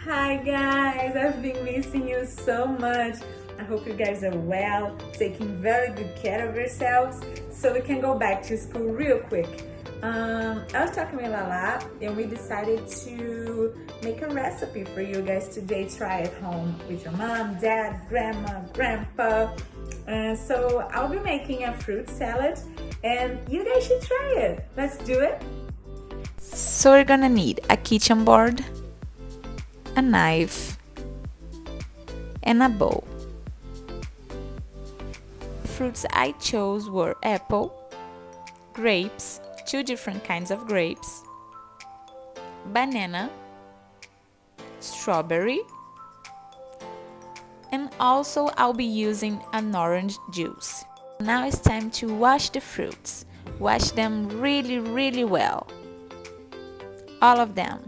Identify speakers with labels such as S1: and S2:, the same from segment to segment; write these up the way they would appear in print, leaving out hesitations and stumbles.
S1: Hi guys, I've been missing you so much. I hope you guys are well, taking very good care of yourselves so we can go back to school real quick. I was talking with Lala and we decided to make a recipe for you guys today. Try at home with your mom, dad, grandma, grandpa. So I'll be making a fruit salad and you guys should try it. Let's do it.
S2: So we're gonna need a kitchen board, a knife, and a bowl. The fruits I chose were apple, grapes, 2 different kinds of grapes, banana, strawberry, and also I'll be using an orange juice. Now it's time to wash the fruits. Wash them really well. All of them.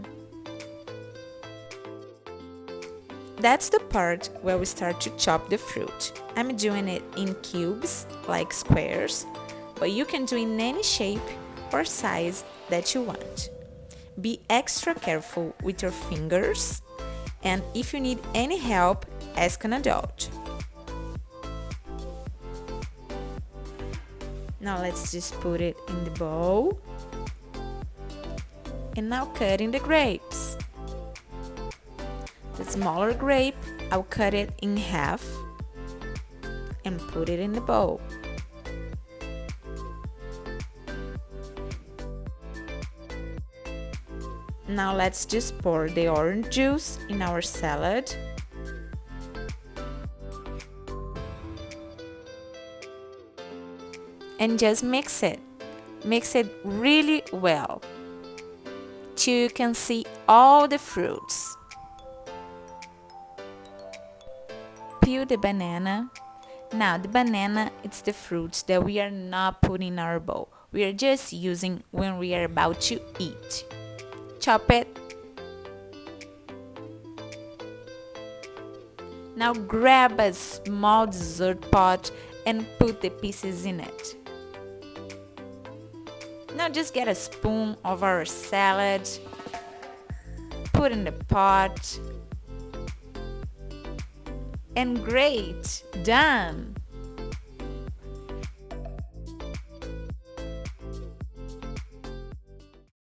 S2: That's the part where we start to chop the fruit. I'm doing it in cubes, like squares, but you can do in any shape or size that you want. Be extra careful with your fingers, and if you need any help, ask an adult. Now let's just put it in the bowl. And now cutting the grapes. The smaller grape, I'll cut it in half and put it in the bowl. Now let's just pour the orange juice in our salad. And just mix it. Mix it really well, till you can see all the fruits. Peel the banana. Now the banana, it's the fruits that we are not putting in our bowl. We are just using when we are about to eat. Chop it. Now grab a small dessert pot and put the pieces in it. Now just get a spoon of our salad, put in the pot, and great, done!